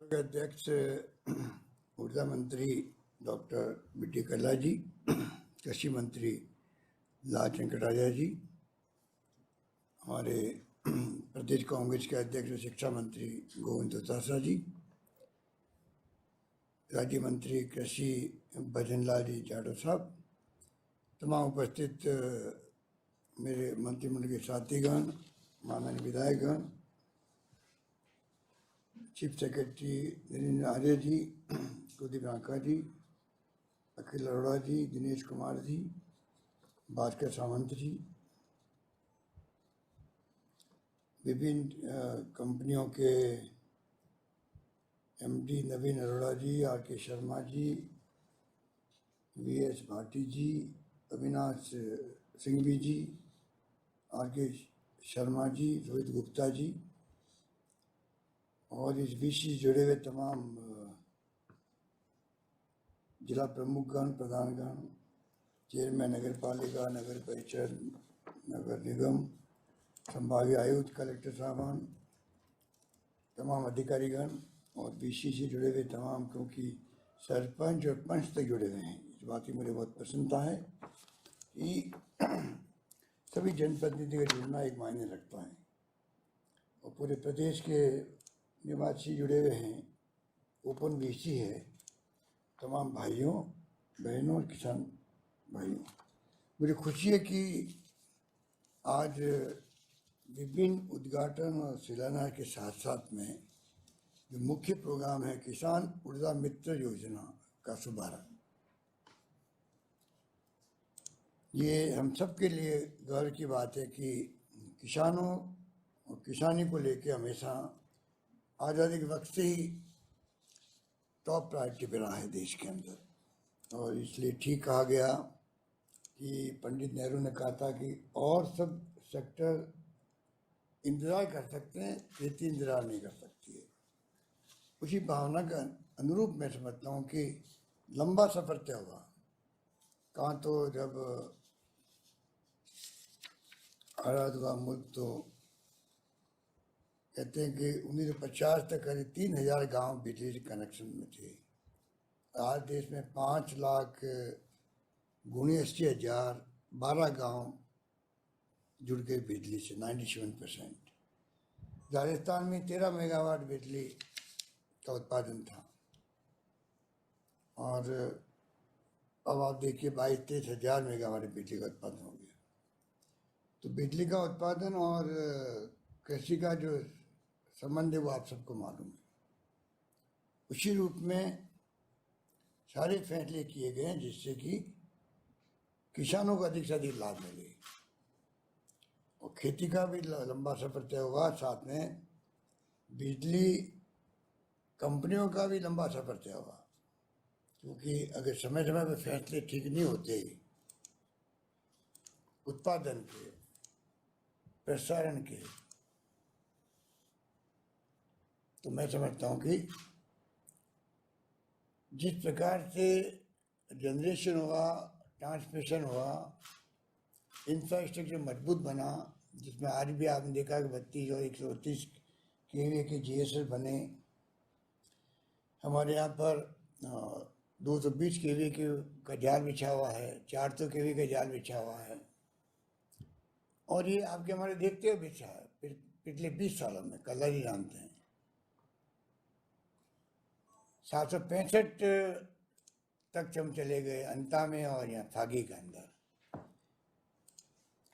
के अध्यक्ष ऊर्जा मंत्री डॉक्टर बी.टी. कल्ला जी, कृषि मंत्री लाल वेंकटराजा जी, हमारे प्रदेश कांग्रेस के अध्यक्ष शिक्षा मंत्री गोविंद चौटाला जी, राज्य मंत्री कृषि भजन लाल जी जाटव साहब, तमाम उपस्थित मेरे मंत्रिमंडल के साथीगण, माननीय विधायकगण, चीफ सेक्रेटरी नरेंद्र आर्य जी, कुलदीप रांका जी, अखिल अरोड़ा जी, दिनेश कुमार जी, भास्कर सावंत जी, विभिन्न कंपनियों के MD Naveen Arora ji, R K Sharma ji, V S Bhati ji, Avinash Singhvi ji, R K Sharma जी, रोहित गुप्ता जी और इस विषय से जुड़े हुए तमाम जिला प्रमुखगण, प्रधानगण, चेयरमैन नगर पालिका, नगर परिषद, नगर निगम, संभागीय आयुक्त, कलेक्टर साहबान, तमाम अधिकारीगण और बीसी से जुड़े हुए तमाम, क्योंकि सरपंच और पंच तक जुड़े हुए हैं, इस बात की मुझे बहुत प्रसन्नता है कि सभी जनप्रतिनिधि का जुड़ना एक मायने रखता है और पूरे प्रदेश के निवासी जुड़े हुए हैं। ओपन बीसी है तमाम भाइयों, बहनों और किसान भाइयों। मुझे खुशी है कि आज विभिन्न उद्घाटन और शिलान्यास के साथ साथ में जो मुख्य प्रोग्राम है किसान ऊर्जा मित्र योजना का शुभारंभ, ये हम सब के लिए गर्व की बात है कि किसानों और किसानी को लेकर हमेशा आज़ादी के वक्त से ही टॉप प्रायोरिटी पे रहा है देश के अंदर। और इसलिए ठीक कहा गया कि पंडित नेहरू ने कहा था कि और सब सेक्टर इंतज़ार कर सकते हैं, खेती इंतज़ार नहीं कर सकती है। उसी भावना के अनुरूप मैं समझता हूँ कि लंबा सफ़र तय हुआ। कहाँ तो जब आज़ाद हुआ मुल्क तो कहते हैं कि 1950 तक करीब 3000 गांव बिजली के कनेक्शन में थे। आज देश में 5 लाख गुणे 80,000 12 गांव जुड़ गए बिजली से, 97%। राजस्थान में 13 मेगावाट बिजली का उत्पादन था और अब आप देखिए 22-23 हज़ार मेगावाट बिजली का उत्पादन हो गया। तो बिजली का उत्पादन और कृषि का जो संबंध है वो आप सबको मालूम है। उसी रूप में सारे फैसले किए गए हैं जिससे कि किसानों को अधिक से अधिक लाभ मिले और खेती का भी लंबा सफर तय होगा, साथ में बिजली कंपनियों का भी लंबा सफर तय होगा। क्योंकि अगर समय समय पर फैसले ठीक नहीं होते उत्पादन के, प्रसारण के, तो मैं समझता हूँ कि जिस प्रकार से जनरेशन हुआ, ट्रांसमिशन हुआ, इंफ्रास्ट्रक्चर मजबूत बना, जिसमें आज भी आपने देखा कि 32 और 138 केवी के जीएसएल बने। हमारे यहाँ पर 220 केवी का जाल बिछा हुआ है, 400 केवी का जाल बिछा हुआ है और ये आपके हमारे देखते हुए बिछा है पिछले 20 सालों में, कल्ला जी जानते हैं। 765 तक हम चले गए अंता में और यहाँ फागी के अंदर।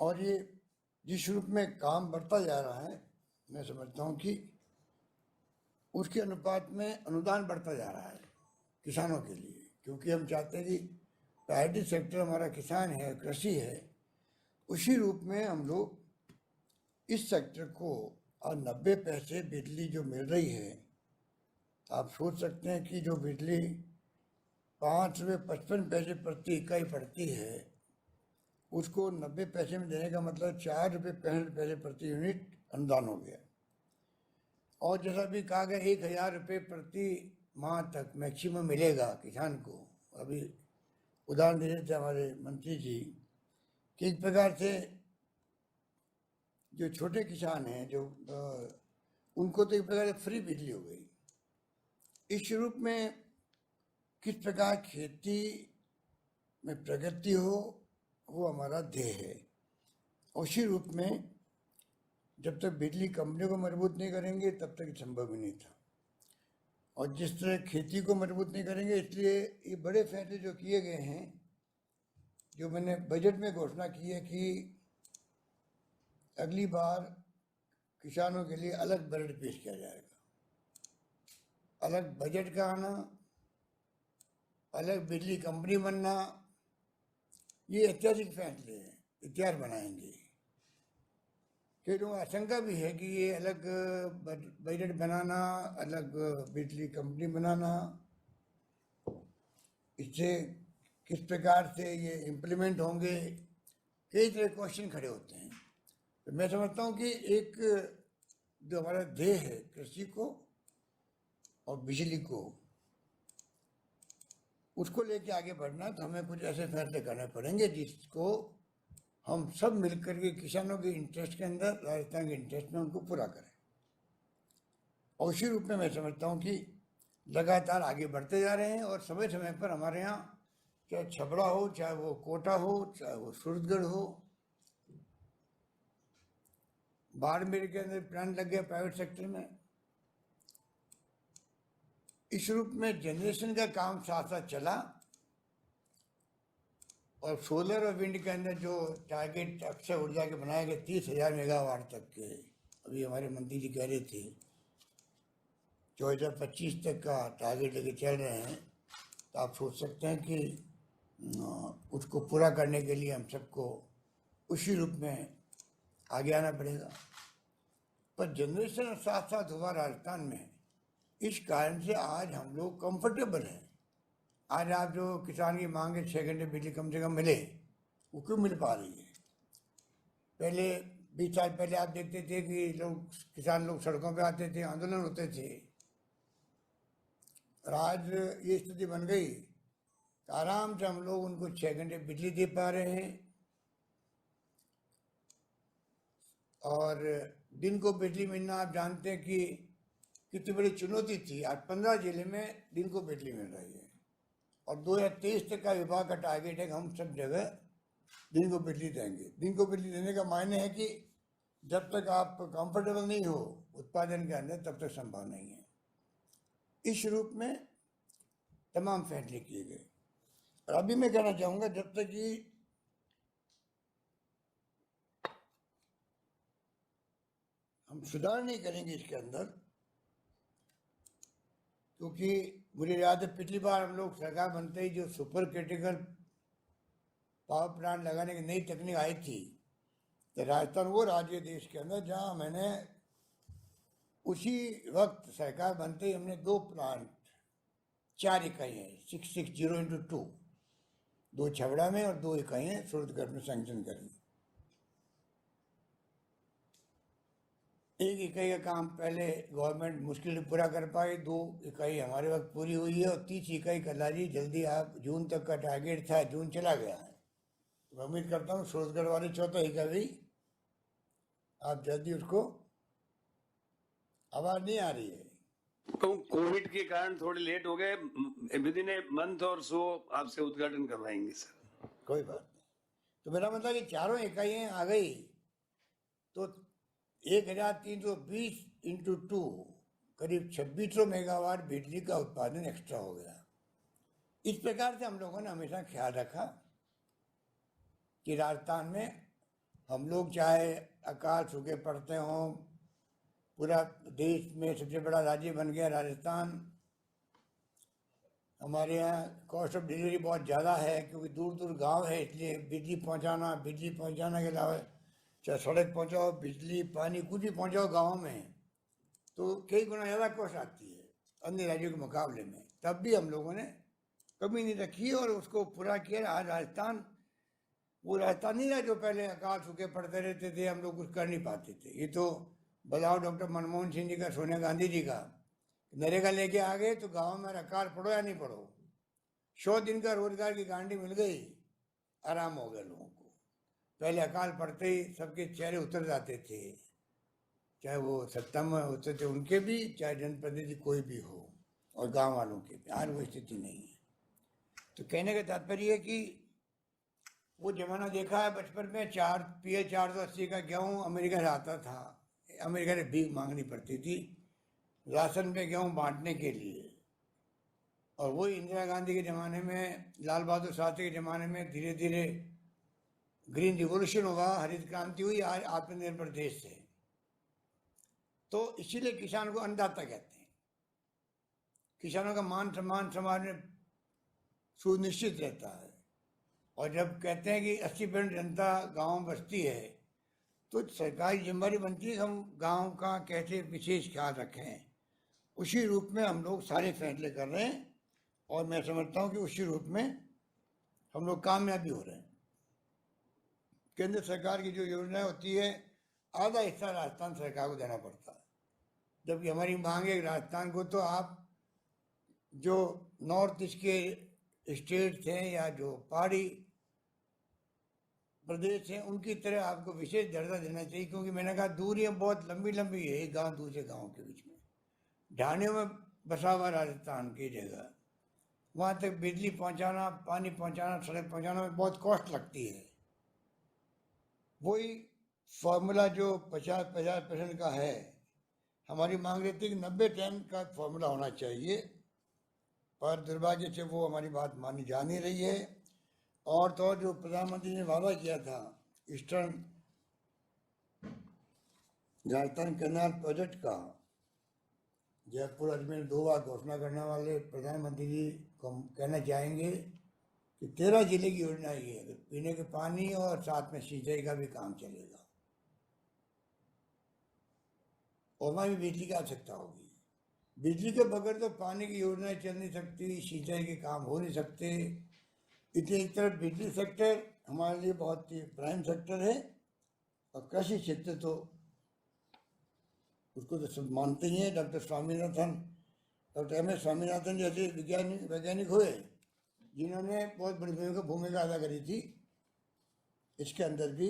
और ये जिस रूप में काम बढ़ता जा रहा है, मैं समझता हूँ कि उसके अनुपात में अनुदान बढ़ता जा रहा है किसानों के लिए, क्योंकि हम चाहते हैं कि प्रायोरिटी सेक्टर हमारा किसान है, कृषि है। उसी रूप में हम लोग इस सेक्टर को और 90 पैसे बिजली जो मिल रही है, आप सोच सकते हैं कि जो बिजली 5 रुपये 55 पैसे प्रति इकाई पड़ती है, उसको 90 पैसे में देने का मतलब 4 रुपये 65 पैसे प्रति यूनिट अनुदान हो गया। और जैसा भी कहा गया 1000 रुपये प्रति माह तक मैक्सिमम मिलेगा किसान को। अभी उदाहरण दे रहे थे हमारे मंत्री जी कि एक प्रकार से जो छोटे किसान हैं, जो उनको तो एक प्रकार से फ्री बिजली हो गई। इस रूप में किस प्रकार खेती में प्रगति हो, वो हमारा ध्येय है। उसी रूप में जब तक बिजली कंपनी को मजबूत नहीं करेंगे तब तक संभव ही नहीं था। और जिस तरह खेती को मजबूत नहीं करेंगे, इसलिए ये बड़े फैसले जो किए गए हैं, जो मैंने बजट में घोषणा की है कि अगली बार किसानों के लिए अलग बजट पेश किया जाएगा, अलग बजट का आना, अलग बिजली कंपनी बनना, ये ऐतिहासिक फैसले हैं, इतिहास बनाएंगे। फिर वो आशंका भी है कि ये अलग बजट बनाना, अलग बिजली कंपनी बनाना, इससे किस प्रकार से ये इम्प्लीमेंट होंगे, कई तरह क्वेश्चन खड़े होते हैं। तो मैं समझता हूँ कि एक जो हमारा ध्येय है कृषि को और बिजली को, उसको लेके आगे बढ़ना, तो हमें कुछ ऐसे फैसले करने पड़ेंगे जिसको हम सब मिलकर के किसानों के इंटरेस्ट के अंदर, राजस्थान के इंटरेस्ट में उनको पूरा करें। और उसी रूप में मैं समझता हूँ कि लगातार आगे बढ़ते जा रहे हैं। और समय समय पर हमारे यहाँ, चाहे छबड़ा हो, चाहे वो कोटा हो, चाहे वो सूरतगढ़ हो, बाड़मेर के अंदर प्लांट लग गया प्राइवेट सेक्टर में। इस रूप में जनरेशन का काम साथ साथ चला। और सोलर और विंड के अंदर जो टारगेट अक्षय ऊर्जा के बनाए गए 30,000 मेगावाट तक के, अभी हमारे मंत्री जी कह रहे थे 2025 तक का टारगेट लेके चल रहे हैं। तो आप सोच सकते हैं कि उसको पूरा करने के लिए हम सबको उसी रूप में आगे आना पड़ेगा। पर जनरेशन साथ साथ हुआ राजस्थान में, इस कारण से आज हम लोग कंफर्टेबल हैं। आज आप जो किसान की मांग है 6 घंटे बिजली कम से कम मिले, वो क्यों मिल पा रही है? पहले 20 साल पहले आप देखते थे कि किसान लोग सड़कों पे आते थे, आंदोलन होते थे। और आज ये स्थिति बन गई, तो आराम से हम लोग उनको 6 घंटे बिजली दे पा रहे हैं। और दिन को बिजली मिलना, आप जानते हैं कि कितनी बड़ी चुनौती थी। आज 15 जिले में दिन को बिजली मिल रही है। और 2023 तक का विभाग का टारगेट है कि हम सब जगह दिन को बिजली देंगे। दिन को बिजली देने का मायने है कि जब तक आप कंफर्टेबल नहीं हो उत्पादन के अंदर, तब तक संभव नहीं है। इस रूप में तमाम फैसले किए गए। और अभी मैं कहना चाहूँगा, जब तक कि हम सुधार नहीं करेंगे इसके अंदर, क्योंकि मुझे याद है पिछली बार हम लोग सरकार बनते ही जो सुपर क्रिटिकल पावर प्लांट लगाने की नई तकनीक आई थी, तो राजस्थान वो राज्य देश के अंदर जहाँ मैंने उसी वक्त सरकार बनते ही हमने 2 प्लांट, 4 इकाइयाँ 660x2, 2 छबड़ा में और 2 इकाइयाँ सूरतगढ़ में सैंक्शन करी। एक इकाई का काम पहले गवर्नमेंट मुश्किल से पूरा कर पाई, 2 इकाई हमारे वक्त पूरी हुई है। और 30 इकाई कला जी जल्दी, आप जून तक का टारगेट था, जून चला गया है। तो मैं उम्मीद करता हूँ सूरतगढ़ वाले 4था इकाई भी आप जल्दी उसको, आवाज नहीं आ रही है, कोविड के कारण थोड़े लेट हो गए, विद इन ए मंथ और सो आपसे उद्घाटन करवाएंगे सर। कोई बात नहीं। तो मेरा मतलब कि 4 इकाइयाँ आ गई तो 1320x2 करीब 2600 मेगावाट बिजली का उत्पादन एक्स्ट्रा हो गया। इस प्रकार से हम लोगों ने हमेशा ख्याल रखा कि राजस्थान में हम लोग चाहे अकाल सूखे पड़ते हों, पूरा देश में सबसे बड़ा राज्य बन गया राजस्थान। हमारे यहाँ कॉस्ट ऑफ डिलीवरी बहुत ज़्यादा है, क्योंकि दूर दूर गांव है, इसलिए बिजली पहुँचाना के अलावा चाहे सड़क पहुँचाओ, बिजली पानी कुछ भी पहुँचाओ गाँव में, तो कई गुना ज़्यादा कॉस्ट आती है अन्य राज्यों के मुकाबले में। तब भी हम लोगों ने कमी नहीं रखी और उसको पूरा किया। आज राजस्थान वो राजस्थान नहीं रहा जो पहले अकाल सूखे पड़ते रहते थे, हम लोग कुछ कर नहीं पाते थे। ये तो बदलाव डॉक्टर मनमोहन सिंह जी का, सोनिया गांधी जी का, नरेगा लेके आ गए तो गाँव में अकाल पड़ो या नहीं पड़ो, 100 दिन का रोजगार की गारंटी मिल गई, आराम हो गया लोगों को। पहले अकाल पड़ते ही सबके चेहरे उतर जाते थे, चाहे वो सत्ता में होते थे उनके भी, चाहे जनप्रतिनिधि कोई भी हो। और गांव वालों के भी। आज वो स्थिति नहीं है। तो कहने का तात्पर्य है कि वो जमाना देखा है बचपन में, 480 का गेहूँ अमेरिका से आता था, अमेरिका से भीख मांगनी पड़ती थी राशन पे गेहूँ बांटने के लिए। और वही इंदिरा गांधी के ज़माने में, लाल बहादुर शास्त्री के ज़माने में धीरे धीरे ग्रीन रिवॉल्यूशन हुआ, हरित क्रांति हुई, आज आत्मनिर्भर देश है। तो इसीलिए किसान को अन्नदाता कहते हैं। किसानों का मान सम्मान समाज में सुनिश्चित रहता है। और जब कहते हैं कि 80% जनता गाँव में बसती है, तो सरकारी जिम्मेदारी बनती है कि हम गाँव का कैसे विशेष ख्याल रखें। उसी रूप में हम लोग सारे फैसले कर रहे हैं और मैं समझता हूँ कि उसी रूप में हम लोग कामयाब भी हो रहे हैं। केंद्र सरकार की जो योजनाएं होती है, आधा हिस्सा राजस्थान सरकार को देना पड़ता है, जबकि हमारी मांग है राजस्थान को तो आप जो नॉर्थ ईस्ट के स्टेट्स हैं या जो पहाड़ी प्रदेश हैं उनकी तरह आपको विशेष दर्जा देना चाहिए, क्योंकि मैंने कहा दूरियां बहुत लंबी लंबी है एक गांव दूसरे गांव के बीच में। ढाणियों में बसा हुआ राजस्थान की जगह, वहाँ तक बिजली पहुँचाना, पानी पहुँचाना, सड़क पहुँचाना में बहुत कॉस्ट लगती है। वही फार्मूला जो 50% का है, हमारी मांग रहती है कि 90-10 का फार्मूला होना चाहिए, पर दुर्भाग्य से वो हमारी बात मानी जा नहीं रही है। और तो जो प्रधानमंत्री ने वादा किया था ईस्टर्न राजस्थान कैनाल प्रोजेक्ट का, जयपुर अजमेर 2 बार घोषणा करने वाले प्रधानमंत्री जी को हम कहना चाहेंगे कि 13 जिले की योजना ये है, पीने के पानी और साथ में सिंचाई का भी काम चलेगा। और वहाँ भी बिजली की आवश्यकता होगी। बिजली के बगैर तो पानी की योजनाएं चल नहीं सकती, सिंचाई के काम हो नहीं सकते। इसलिए एक तरफ बिजली सेक्टर हमारे लिए बहुत ही प्राइम सेक्टर है, और कृषि क्षेत्र तो उसको तो सब मानते ही हैं। Doctor MS. स्वामीनाथन जैसे वैज्ञानिक हुए जिन्होंने बहुत बड़ी भूमिका अदा करी थी इसके अंदर भी,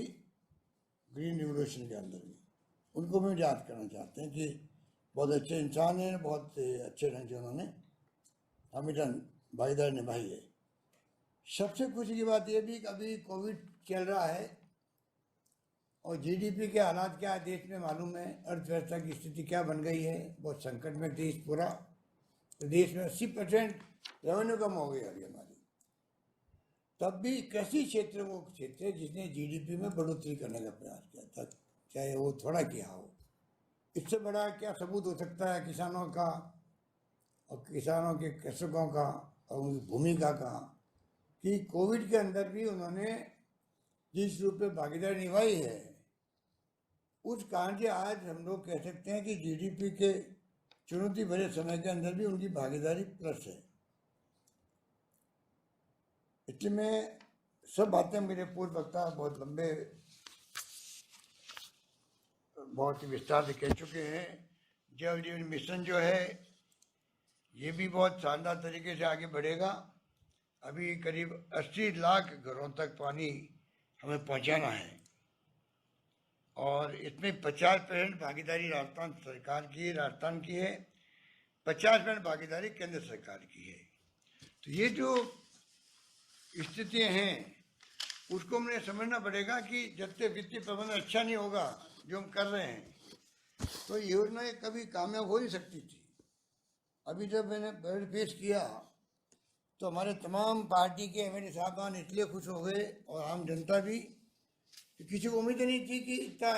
ग्रीन रिवोल्यूशन के अंदर भी। उनको भी याद करना चाहते हैं कि बहुत अच्छे इंसान हैं, बहुत अच्छे ढंग से उन्होंने हमेशा भागीदारी निभाई है। सबसे खुशी की बात यह भी कि अभी कोविड चल रहा है और जीडीपी के हालात क्या है देश में मालूम है, अर्थव्यवस्था की स्थिति क्या बन गई है, बहुत संकट में देश पूरा। तो देश में 80% रेवेन्यू कम हो गई अभी हमारी। तब भी कृषि क्षेत्र वो क्षेत्र है जिसने जीडीपी में बढ़ोतरी करने का प्रयास किया था, चाहे वो थोड़ा किया हो। इससे बड़ा क्या सबूत हो सकता है किसानों का और किसानों के कृषकों का और उनकी भूमिका का, कि कोविड के अंदर भी उन्होंने जिस रूप में भागीदारी निभाई है, उस कारण से आज हम लोग कह सकते हैं कि जीडीपी के चुनौती भरे समय के अंदर भी उनकी भागीदारी प्लस है। इसलिए मैं सब बातें मेरे पूर्व वक्ता बहुत लंबे बहुत ही विस्तार से कह चुके हैं। जल जीवन मिशन जो है ये भी बहुत शानदार तरीके से आगे बढ़ेगा। अभी करीब 80 लाख घरों तक पानी हमें पहुंचाना है और इसमें 50% भागीदारी राजस्थान सरकार की है, राजस्थान की है, 50% भागीदारी केंद्र सरकार की है। तो ये जो स्थितियाँ हैं उसको हमने समझना पड़ेगा कि जब तक वित्तीय प्रबंधन अच्छा नहीं होगा जो हम कर रहे हैं, तो योजनाएं कभी कामयाब हो नहीं सकती थी। अभी जब मैंने बजट पेश किया तो हमारे तमाम पार्टी के एमएलए साहबान इसलिए खुश हो गए और आम जनता भी, कि किसी को उम्मीद नहीं थी कि इतना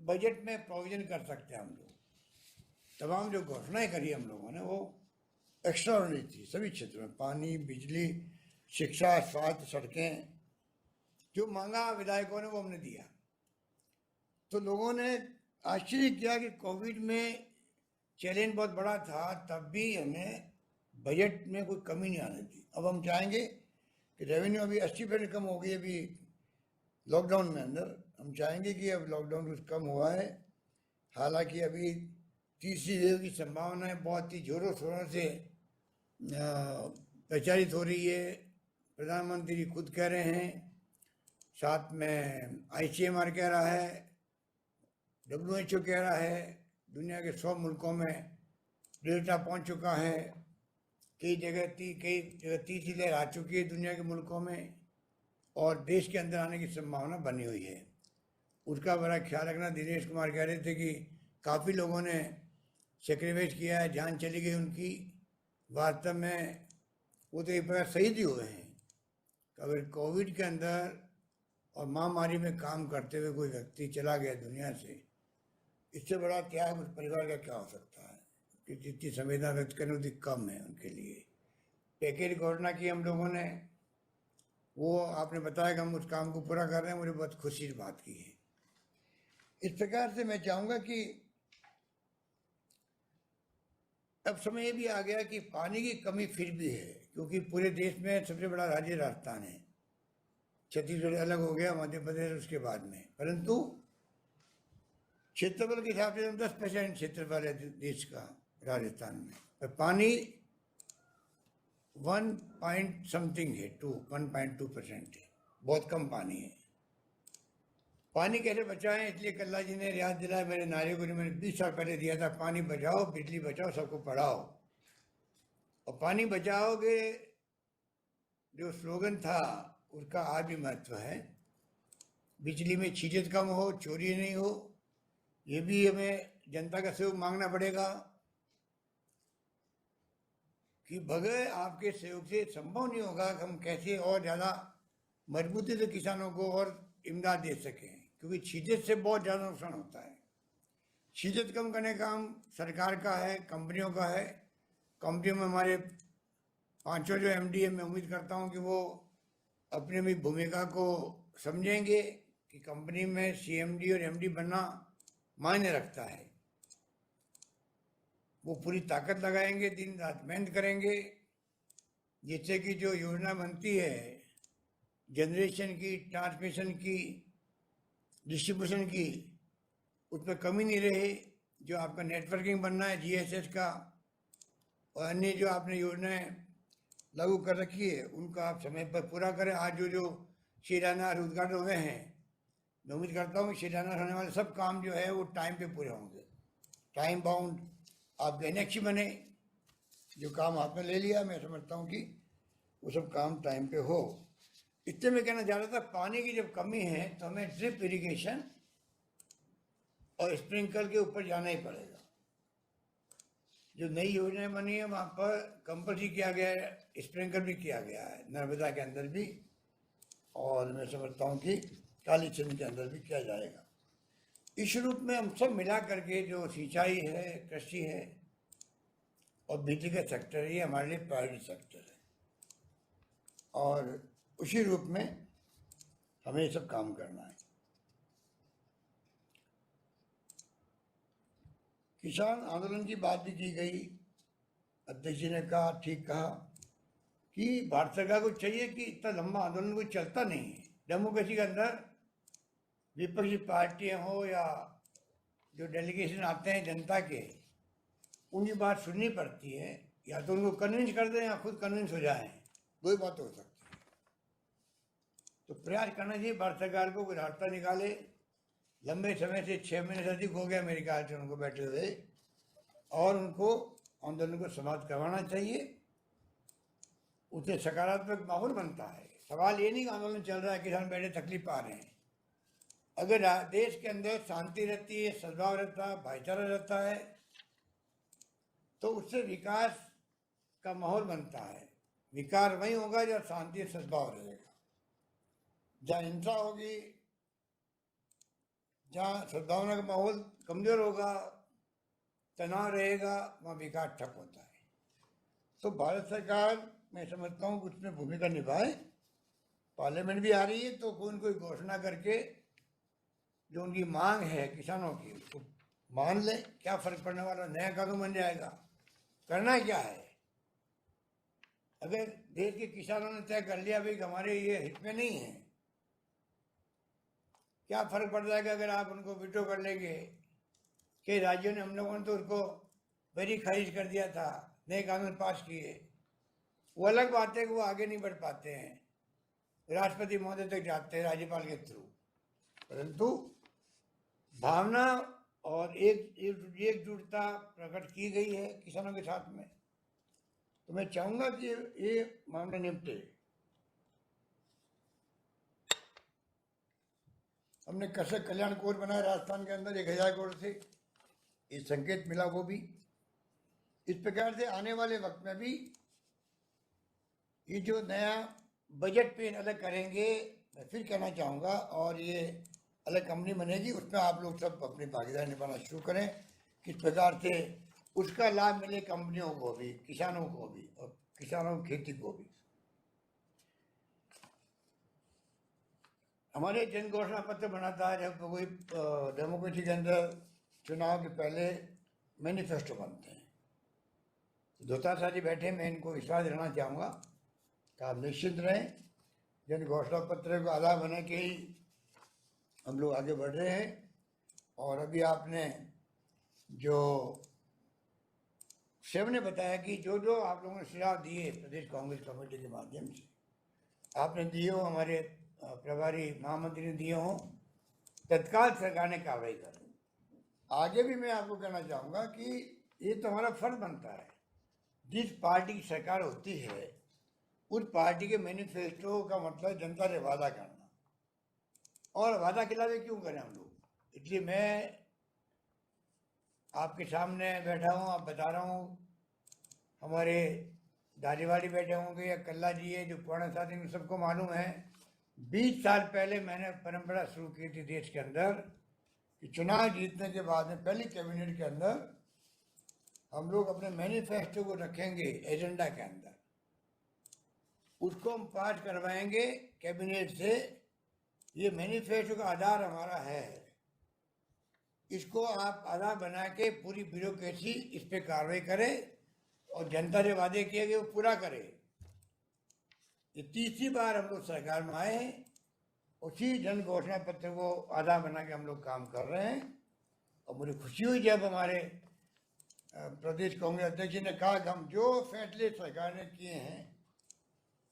बजट में प्रोविजन कर सकते हैं हम लोग। तमाम जो घोषणाएं करी हम लोगों ने वो एक्स्ट्राऑर्डिनरी थी सभी क्षेत्रों में, पानी, बिजली, शिक्षा, स्वास्थ्य, सड़कें, जो मांगा विधायकों ने वो हमने दिया। तो लोगों ने आश्चर्य किया कि कोविड में चैलेंज बहुत बड़ा था, तब भी हमें बजट में कोई कमी नहीं आने दी। अब हम चाहेंगे कि रेवेन्यू अभी 80% कम हो गई अभी लॉकडाउन में अंदर, हम चाहेंगे कि अब लॉकडाउन कुछ कम हुआ है। हालांकि अभी तीसरी वेव की संभावनाएं बहुत ही जोरों शोरों से प्रचारित हो रही है। प्रधानमंत्री खुद कह रहे हैं, साथ में ICMR कह रहा है, WHO कह रहा है, दुनिया के 100 मुल्कों में डेल्टा पहुंच चुका है, कई जगह तीसरी लहर आ चुकी है दुनिया के मुल्कों में और देश के अंदर आने की संभावना बनी हुई है। उसका बड़ा ख्याल रखना। दिनेश कुमार कह रहे थे कि काफ़ी लोगों ने सेक्रीफाइस किया है, जान चली गई उनकी। वास्तव में वो तो एक प्रकार शहीद ही हुए हैं। अगर कोविड के अंदर और महामारी में काम करते हुए कोई व्यक्ति चला गया दुनिया से, इससे बड़ा त्याग उस परिवार का क्या हो सकता है कि जितनी संवेदना व्यक्त करनी उतनी कम है उनके लिए। पैकेज घोषणा की हम लोगों ने, वो आपने बताया कि हम उस काम को पूरा कर रहे हैं, मुझे बहुत खुशी की बात की है। इस प्रकार से मैं चाहूँगा कि अब समय ये भी आ गया कि पानी की कमी फिर भी है, क्योंकि पूरे देश में सबसे बड़ा राज्य राजस्थान है। छत्तीसगढ़ अलग हो गया, मध्य प्रदेश उसके बाद में, परंतु क्षेत्रफल के हिसाब से 10% क्षेत्रफल है देश का राजस्थान में, पर पानी 1 है, 1.2% है, बहुत कम पानी है। पानी कैसे बचाएं, इसलिए कल्ला जी ने रियाज दिलाया मेरे नारे को, मैंने 20 साल पहले दिया था, पानी बचाओ बिजली बचाओ सबको पढ़ाओ। और पानी बचाओगे जो स्लोगन था उसका आज भी महत्व है। बिजली में छीजत कम हो, चोरी नहीं हो, ये भी हमें जनता का सहयोग मांगना पड़ेगा कि बगैर आपके सहयोग से संभव नहीं होगा कि हम कैसे और ज़्यादा मजबूती से किसानों को और इमदाद दे सकें, क्योंकि छीजत से बहुत ज़्यादा नुकसान होता है। छीजत कम करने का काम सरकार का है, कंपनियों का है। कंपनियों में हमारे 5 जो MD है, मैं उम्मीद करता हूँ कि वो अपनी अपनी भूमिका को समझेंगे कि कंपनी में CMD और MD बनना मायने रखता है। वो पूरी ताकत लगाएंगे, दिन रात मेहनत करेंगे, जिससे कि जो योजना बनती है जनरेशन की, ट्रांसमिशन की, डिस्ट्रीब्यूशन की, उसमें कमी नहीं रहे। जो आपका नेटवर्किंग बनना है GSS का और अन्य जो आपने योजनाएं लागू कर रखी है उनका आप समय पर पूरा करें। आज जो शिलान्यास उद्घाटन हुए हैं, मैं उम्मीद करता हूँ शिलान्यास होने वाले सब काम जो है वो टाइम पे पूरे होंगे। टाइम बाउंड आप NXT बने, जो काम आपने ले लिया, मैं समझता हूँ कि वो सब काम टाइम पे हो। इतने में कहना चाह रहा था, पानी की जब कमी है तो हमें ड्रिप इरिगेशन और स्प्रिंकल के ऊपर जाना ही पड़ेगा। जो नई योजनाएं बनी है वहाँ पर कंपल्सरी किया गया है, स्प्रिंकल भी किया गया है नर्मदा के अंदर भी, और मैं समझता हूँ कि काली चंद के अंदर भी किया जाएगा। इस रूप में हम सब मिला करके जो सिंचाई है, कृषि है और बिजली का सेक्टर है, ये हमारे लिए प्रायोरिटी सेक्टर है, और उसी रूप में हमें ये सब काम करना है। किसान आंदोलन की बात भी की गई। अध्यक्ष जी ने कहा, ठीक कहा कि भारत सरकार को चाहिए कि इतना लंबा आंदोलन कोई चलता नहीं है। डेमोक्रेसी के अंदर विपक्षी पार्टियां हो या जो डेलीगेशन आते हैं जनता के, उनकी बात सुननी पड़ती है, या तो उनको कन्विंस कर दें या खुद कन्विंस हो जाएं, दो ही बात हो सकती है। तो प्रयास करना चाहिए भारत सरकार को, कोई रास्ता निकाले। लंबे समय से 6 महीने से अधिक हो गया मेरे ख्याल से उनको बैठे हुए, और उनको आंदोलन को समाप्त करवाना चाहिए। उससे सकारात्मक माहौल बनता है। सवाल ये नहीं कि आंदोलन चल रहा है, किसान बैठे तकलीफ पा रहे हैं। अगर देश के अंदर शांति रहती है, सद्भाव रहता है, भाईचारा रहता है, तो उससे विकास का माहौल बनता है। विकास वही होगा जब शांति सद्भाव रहेगा। जहाँ हिंसा होगी, जहाँ सद्भावना का माहौल कमजोर होगा, तनाव रहेगा, वहाँ विकास ठप होता है। तो भारत सरकार, मैं समझता हूँ उसमें भूमिका निभाए। पार्लियामेंट भी आ रही है, तो कोई न कोई घोषणा करके जो उनकी मांग है किसानों की, उसको मान ले। क्या फर्क पड़ने वाला, नया कानून बन जाएगा। करना क्या है, अगर देश के किसानों ने तय कर लिया भाई हमारे ये हित में नहीं है, क्या फर्क पड़ जाएगा अगर आप उनको विटो कर लेंगे। कई राज्यों ने, हम लोगों ने तो उसको बड़ी खारिज कर दिया था, नए कानून पास किए। वो अलग बात है कि वो आगे नहीं बढ़ पाते हैं, राष्ट्रपति महोदय तक जाते हैं राज्यपाल के थ्रू, परंतु भावना और एकजुटता प्रकट की गई है किसानों के साथ में। तो मैं चाहूंगा कि ये मामला निपटे। हमने कृषक कल्याण कोष बनाया राजस्थान के अंदर 1000 करोड़ से, ये संकेत मिला वो भी। इस प्रकार से आने वाले वक्त में भी ये जो नया बजट पे अलग करेंगे, मैं फिर कहना चाहूँगा, और ये अलग कंपनी बनेगी, उसमें आप लोग सब अपनी भागीदारी निभाना शुरू करें, किस प्रकार से उसका लाभ मिले कंपनियों को भी, किसानों को भी, और किसानों की खेती को भी। हमारे जन घोषणा पत्र बनाता है, जब कोई डेमोक्रेसी के अंदर चुनाव के पहले मैनिफेस्टो बनते हैं। दोता साथी बैठे, मैं इनको विश्वास देना चाहूँगा कि आप निश्चित रहें, जन घोषणा पत्र को आधार बना के ही हम लोग आगे बढ़ रहे हैं। और अभी आपने जो शिव ने बताया कि जो जो आप लोगों ने सुझाव दिए प्रदेश कांग्रेस कमेटी के माध्यम से आपने दिए हो, हमारे प्रभारी महामंत्री ने दिए हों, तत्काल सरकार ने कार्रवाई करें। आगे भी मैं आपको कहना चाहूँगा कि ये तो हमारा फर्ज बनता है, जिस पार्टी की सरकार होती है उस पार्टी के मैनिफेस्टो का मतलब जनता से वादा करना, और वादा खिलाफी क्यों करें हम लोग। इसलिए मैं आपके सामने बैठा हूँ, आप बता रहा हूँ, हमारे दारीवाड़ी बैठे होंगे या कल्ला जी है जो पुराना साथी, सबको मालूम है 20 साल पहले मैंने परंपरा शुरू की थी देश के अंदर कि चुनाव जीतने के बाद में पहली कैबिनेट के अंदर हम लोग अपने मैनिफेस्टो को रखेंगे एजेंडा के अंदर, उसको हम पास करवाएंगे कैबिनेट से। ये मैनिफेस्टो का आधार हमारा है, इसको आप आधार बना के पूरी ब्यूरोक्रेसी इस पे कार्रवाई करे और जनता से वादे किए गए वो पूरा करे। ये तीसरी बार हम लोग सरकार में आए हैं, उसी जन घोषणा पत्र को आधार बना के हम लोग काम कर रहे हैं। और मुझे खुशी हुई जब हमारे प्रदेश कांग्रेस अध्यक्ष ने कहा कि हम जो फैसले सरकार ने किए हैं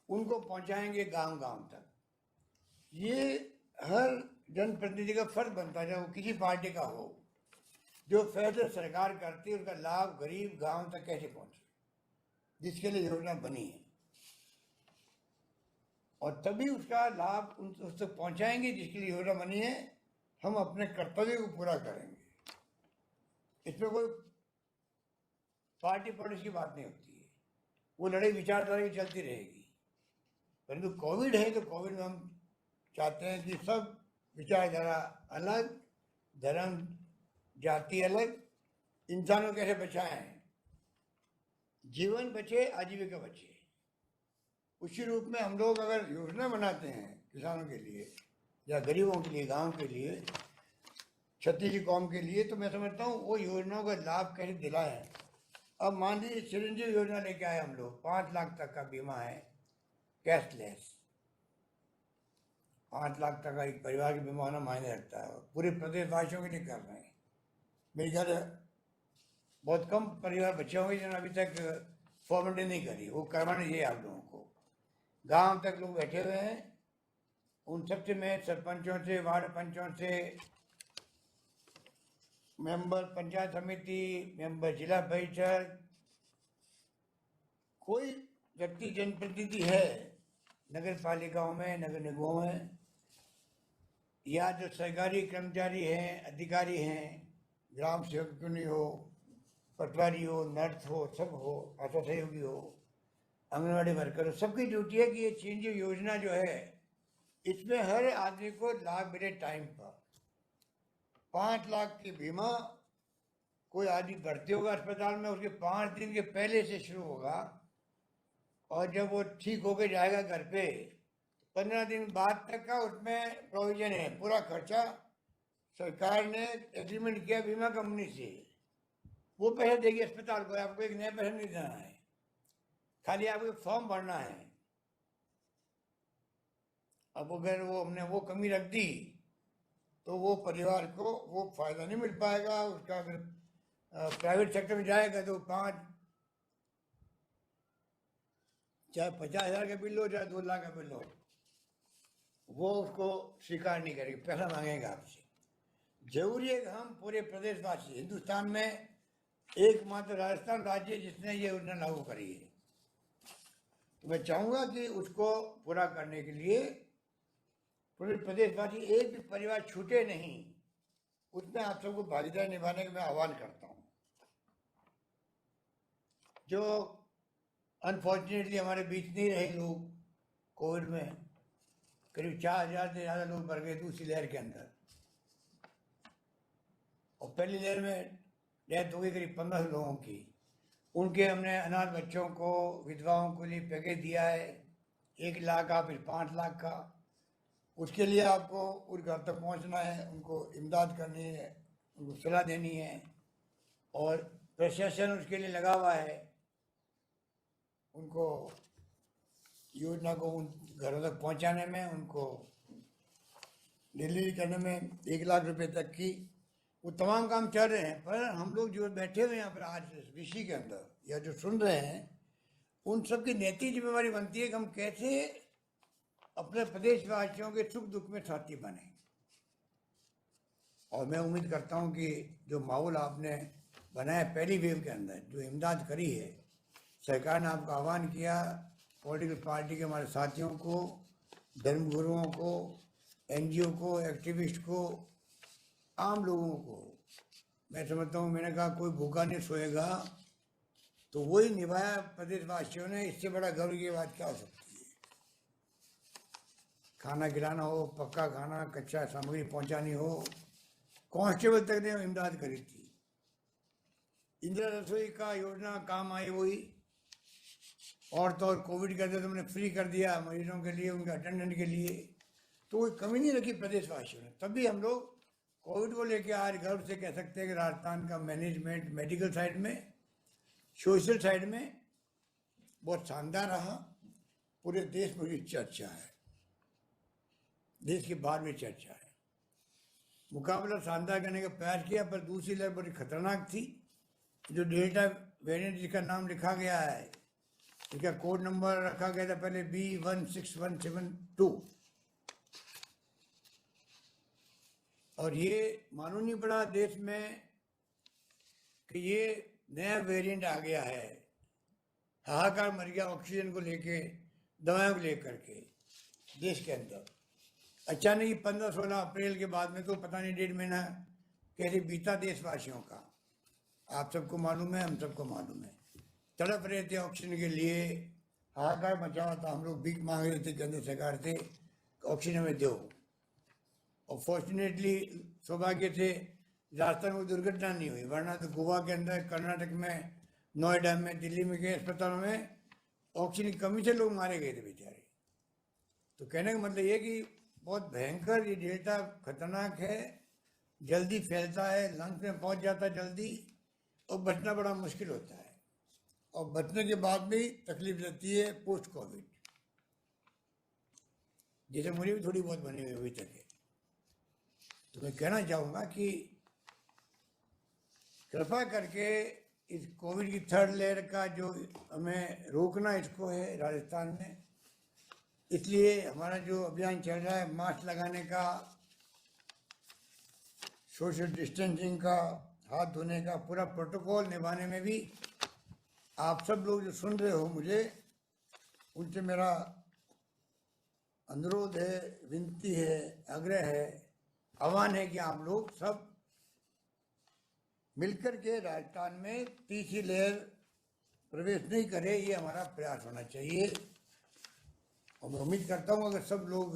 उनको पहुंचाएंगे गांव गांव तक। ये हर जनप्रतिनिधि का फर्ज बनता है, चाहे वो किसी पार्टी का हो, जो फैसले सरकार करती है उसका लाभ गरीब गांव तक कैसे पहुंचे, जिसके लिए योजना बनी है, और तभी उसका लाभ उन तक पहुंचाएंगे जिसके लिए योजना बनी है। हम अपने कर्तव्य को पूरा करेंगे, इसमें कोई पार्टी पॉलिटिक्स की बात नहीं होती है, वो लड़ाई विचारधारा की चलती रहेगी। परंतु कोविड है तो कोविड में हम चाहते हैं कि सब विचारधारा अलग, धर्म जाति अलग, इंसानों कैसे बचाएं, जीवन बचे आजीविका बचे। उसी रूप में हम लोग अगर योजना बनाते हैं किसानों के लिए या गरीबों के लिए, गांव के लिए, छत्तीसगढ़ी कौम के लिए, तो मैं समझता हूँ वो योजनाओं का लाभ कैसे दिलाएं। अब मान लीजिए चिरंजीवी योजना लेके आए हम लोग, 5 लाख तक का बीमा है, कैशलेस 5 लाख तक का एक परिवार की बीमा होना मायने रखता है, पूरे प्रदेशवासियों के लिए कर रहे हैं। मेरे ख्याल बहुत कम परिवार बच्चे होंगे जिन्होंने अभी तक फॉर्मेलिटी नहीं करी, वो करवाना चाहिए आप लोगों को। गांव तक लोग बैठे हुए हैं, उन सबसे मैं सरपंचों से, वार्ड पंचों से, मेंबर पंचायत समिति, मेंबर जिला परिषद, कोई व्यक्ति जनप्रतिनिधि है नगर पालिकाओं में, नगर निगमों में, या जो सरकारी कर्मचारी हैं, अधिकारी हैं, ग्राम सेवक क्यों नहीं हो, पटवारी हो, नर्स हो, सब हो, आशा सहयोगी हो, आंगनबाड़ी वर्कर हो, सबकी ड्यूटी है कि ये चेंज योजना जो है इसमें हर आदमी को लाभ मिले टाइम पर। 5 लाख की बीमा, कोई आदमी भर्ती होगा अस्पताल में, उसके 5 दिन के पहले से शुरू होगा, और जब वो ठीक होके जाएगा घर पे 15 दिन बाद तक का उसमें प्रोविजन है। पूरा खर्चा सरकार ने एग्रीमेंट किया बीमा कंपनी से, वो पैसे देगी अस्पताल को, आपको एक नया पैसा नहीं देना है, खाली आपको फॉर्म भरना है। अब अगर वो हमने वो कमी रख दी तो वो परिवार को वो फायदा नहीं मिल पाएगा उसका। अगर प्राइवेट सेक्टर में जाएगा तो 5 चाहे 50,000 का बिल हो, चाहे 2 लाख का बिल हो, वो उसको स्वीकार नहीं करेगी, पैसा मांगेगा आपसे। जरूरी है कि हम पूरे प्रदेशवासी, हिंदुस्तान में एकमात्र राजस्थान राज्य जिसने ये योजना लागू करी है, मैं चाहूँगा कि उसको पूरा करने के लिए पूरे प्रदेशवासी एक भी परिवार छूटे नहीं, उसमें आप सबको भागीदारी निभाने का मैं आह्वान करता हूँ। जो अनफॉर्चुनेटली हमारे बीच नहीं रहे लोग कोविड में, करीब 4,000 से ज़्यादा लोग मर गए दूसरी लहर के अंदर, और पहली लहर में डेथ हो गई करीब 15 लोगों की। उनके हमने अनाथ बच्चों को, विधवाओं के लिए पैकेज दिया है 1 लाख का, फिर 5 लाख का। उसके लिए आपको उस घर तक पहुंचना है, उनको इमदाद करनी है, उनको सलाह देनी है, और प्रशासन उसके लिए लगा हुआ है उनको योजना को उन घरों तक पहुंचाने में, उनको डिलीवरी करने में 1 लाख रुपए तक की वो तमाम काम चल रहे हैं। पर हम लोग जो बैठे हुए हैं यहाँ पर आज ऋषि के अंदर या जो सुन रहे हैं, उन सब की नैतिक जिम्मेवारी बनती है कि हम कैसे अपने प्रदेशवासियों के सुख दुख में साथी बने। और मैं उम्मीद करता हूँ कि जो माहौल आपने बनाया पहली वेव के अंदर, जो इमदाद करी है, सरकार ने आपका आह्वान किया, पॉलिटिकल पार्टी के हमारे साथियों को, धर्मगुरुओं को, NGO को, एक्टिविस्ट को, आम लोगों को, मैं समझता हूँ, मैंने कहा कोई भूखा नहीं सोएगा, तो वही निभाया प्रदेशवासियों ने। इससे बड़ा गर्व की बात क्या हो सकती है। खाना खिलाना हो, पक्का खाना, कच्चा सामग्री पहुंचानी हो, कांस्टेबल तक ने इमदाद करी थी। इंदिरा रसोई का योजना काम आई वही, और तो और कोविड के अंदर तुमने फ्री कर दिया मरीजों के लिए, उनके अटेंडेंट के लिए, तो कोई कमी नहीं रखी प्रदेशवासियों ने। तभी हम लोग कोविड को लेकर आज गर्व से कह सकते हैं कि राजस्थान का मैनेजमेंट मेडिकल साइड में, सोशल साइड में बहुत शानदार रहा। पूरे देश में उसकी चर्चा है, देश के बाहर भी चर्चा है। मुकाबला शानदार करने का प्रयास किया, पर दूसरी लहर बड़ी खतरनाक थी। जो डेल्टा वेरिएंट जिसका नाम लिखा गया है, इसका कोड नंबर रखा गया था पहले B16172, और ये मालूम नहीं पड़ा देश में कि ये नया वेरिएंट आ गया है। हाहाकार मर गया ऑक्सीजन को लेके, दवाओं को लेकर के देश के अंदर। अचानक ही 15-16 अप्रैल के बाद में तो पता नहीं 1.5 महीना कैसे बीता देशवासियों का, आप सबको मालूम है, हम सबको मालूम है। तड़प रहे थे ऑक्सीजन के लिए, हाहाकार मचा हुआ था, हम लोग भीख मांग रहे थे केंद्र सरकार से ऑक्सीजन में दो। और फॉर्चुनेटली सौभाग्य से राजस्थान में दुर्घटना नहीं हुई, वरना तो गोवा के अंदर, कर्नाटक में, नोएडा में, दिल्ली में के अस्पतालों में ऑक्सीजन की कमी से लोग मारे गए थे बेचारे। तो कहने का मतलब ये कि बहुत भयंकर ये डेल्टा खतरनाक है, जल्दी फैलता है, लंग्स में पहुंच जाता है जल्दी, और बचना बड़ा मुश्किल होता है। और बचने के बाद भी तकलीफ रहती है पोस्ट कोविड, जैसे मुझे भी थोड़ी बहुत बनी हुई अभी तक है। तो मैं कहना चाहूँगा कि कृपा करके इस कोविड की 3rd लहर का जो हमें रोकना इसको है राजस्थान में, इसलिए हमारा जो अभियान चल रहा है मास्क लगाने का, सोशल डिस्टेंसिंग का, हाथ धोने का, पूरा प्रोटोकॉल निभाने में भी आप सब लोग जो सुन रहे हो मुझे, उनसे मेरा अनुरोध है, विनती है, आग्रह है, आह्वान है कि आप लोग सब मिलकर के राजस्थान में तीसरी लहर प्रवेश नहीं करे, ये हमारा प्रयास होना चाहिए। और मैं उम्मीद करता हूँ अगर सब लोग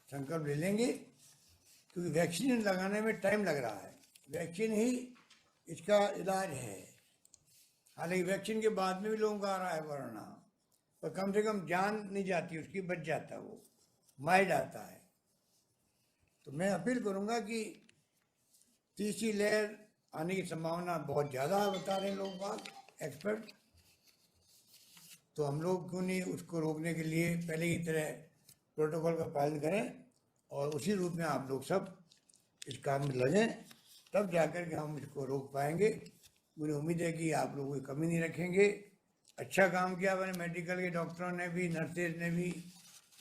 संकल्प ले लेंगे, क्योंकि वैक्सीन लगाने में टाइम लग रहा है, वैक्सीन ही इसका इलाज है। हालांकि वैक्सीन के बाद में भी लोगों का आ रहा है कोरोना, पर कम से कम जान नहीं जाती उसकी, बच जाता है, वो माइल्ड आता है। तो मैं अपील करूंगा कि तीसरी लहर आने की संभावना बहुत ज़्यादा बता रहे हैं लोग बात, एक्सपर्ट। तो हम लोग क्यों नहीं उसको रोकने के लिए पहले की तरह प्रोटोकॉल का पालन करें, और उसी रूप में आप लोग सब इस काम में लगें, तब जाकर के हम इसको रोक पाएंगे। मुझे उम्मीद है कि आप लोग कोई कमी नहीं रखेंगे। अच्छा काम किया मैंने, मेडिकल के डॉक्टरों ने भी, नर्सेज ने भी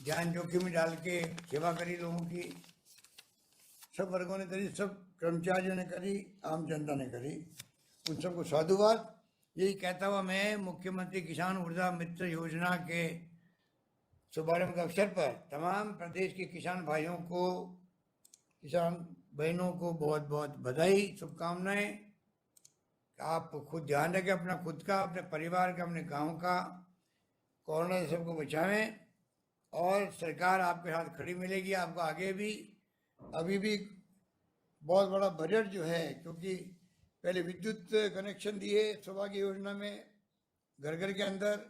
जान जोखिम में डाल के सेवा करी लोगों की, सब वर्गों ने करी, सब कर्मचारियों ने करी, आम जनता ने करी, उन सबको साधुवाद। यही कहता हुआ मैं मुख्यमंत्री किसान ऊर्जा मित्र योजना के शुभारंभ के अवसर पर तमाम प्रदेश के किसान भाइयों को, किसान बहनों को बहुत बहुत बधाई, शुभकामनाएं। आप खुद ध्यान रखें अपना, खुद का, अपने परिवार का, अपने गांव का, कोरोना से सबको बचावें और सरकार आपके साथ खड़ी मिलेगी आपको आगे भी। अभी भी बहुत बड़ा बजट जो है, क्योंकि पहले विद्युत कनेक्शन दिए सौभाग्य योजना में घर घर के अंदर,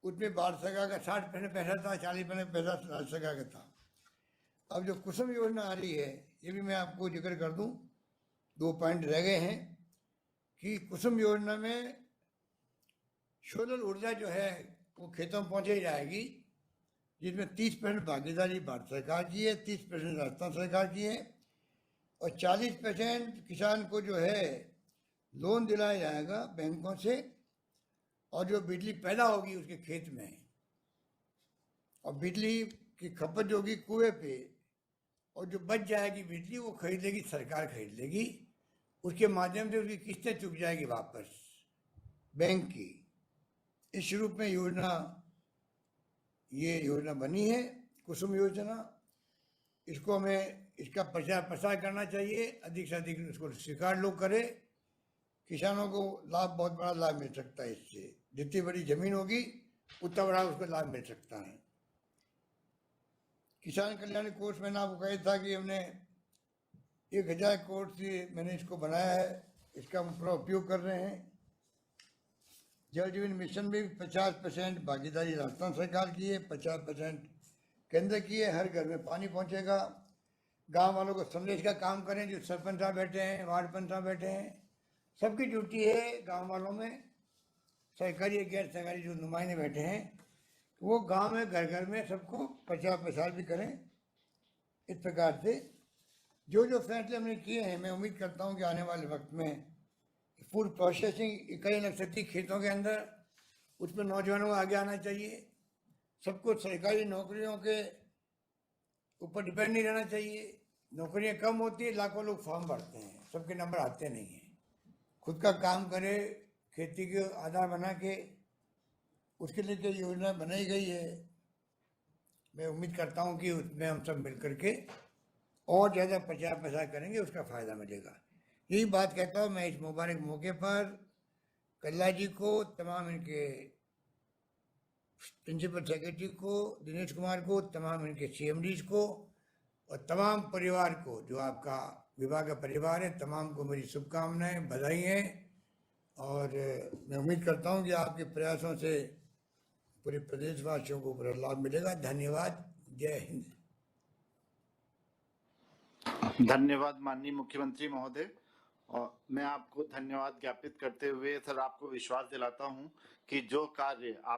उसमें भारत सरकार का 60% पैसा था, 40% पैसा राज्य सरकार का था। अब जो कुसुम योजना आ रही है, ये भी मैं आपको जिक्र कर दूं, 2 पॉइंट रह गए हैं कि कुसुम योजना में सोलर ऊर्जा जो है वो खेतों में पहुंचाई जाएगी, जिसमें 30% भागीदारी भारत सरकार की है, 30% राजस्थान सरकार की है और 40% किसान को जो है लोन दिलाया जाएगा बैंकों से, और जो बिजली पैदा होगी उसके खेत में, और बिजली की खपत जो होगी कुएं पे, और जो बच जाएगी बिजली वो खरीद लेगी, सरकार खरीद लेगी, उसके माध्यम से उसकी किस्तें चुक जाएगी वापस बैंक की। इस रूप में ये योजना बनी है कुसुम योजना। इसको हमें इसका प्रचार प्रसार करना चाहिए, अधिक से अधिक इसको स्वीकार लोग करें। किसानों को लाभ, बहुत बड़ा लाभ मिल सकता है इससे। जितनी बड़ी जमीन होगी उतना बड़ा उसको लाभ मिल सकता है। किसान कल्याण कोष मैंने आपको कहा था कि हमने 1000 करोड़ से मैंने इसको बनाया है, इसका हम पूरा उपयोग कर रहे हैं। जल जीवन मिशन में भी 50% भागीदारी राजस्थान सरकार की है, 50% केंद्र की है। हर घर में पानी पहुंचेगा। गांव वालों को संदेश का काम करें, जो सरपंच साहब बैठे हैं, वार्ड पंच साहब बैठे हैं, सबकी ड्यूटी है गांव वालों में, सरकारी गैर सरकारी जो नुमाइंदे बैठे हैं, वो गांव में घर घर में सबको प्रचार भी करें। इस प्रकार से जो जो फैसले हमने किए हैं, मैं उम्मीद करता हूं कि आने वाले वक्त में फूड प्रोसेसिंग इकाई लग सकती खेतों के अंदर, उसमें नौजवानों को आगे आना चाहिए। सबको सरकारी नौकरियों के ऊपर डिपेंड नहीं रहना चाहिए। नौकरियां कम होती है, लाखों लोग फॉर्म भरते हैं, सबके नंबर आते नहीं हैं। खुद का काम करे, खेती के आधार बना के, उसके लिए जो योजना बनाई गई है, मैं उम्मीद करता हूं कि उसमें हम सब मिल करके और ज़्यादा प्रचार प्रसार करेंगे, उसका फ़ायदा मिलेगा। यही बात कहता हूँ मैं इस मुबारक मौके पर कल्ला जी को, तमाम इनके प्रिंसिपल सेक्रेटरी को, दिनेश कुमार को, तमाम इनके CMDs को और तमाम परिवार को, जो आपका विभाग का परिवार है, तमाम को मेरी शुभकामनाएं, बधाई हैं। और मैं उम्मीद करता हूं कि आपके प्रयासों से पूरे प्रदेशवासियों को पूरा लाभ मिलेगा। धन्यवाद। जय हिंद। धन्यवाद माननीय मुख्यमंत्री महोदय। और मैं आपको धन्यवाद ज्ञापित करते हुए सर आपको विश्वास दिलाता हूं कि जो कार्य आप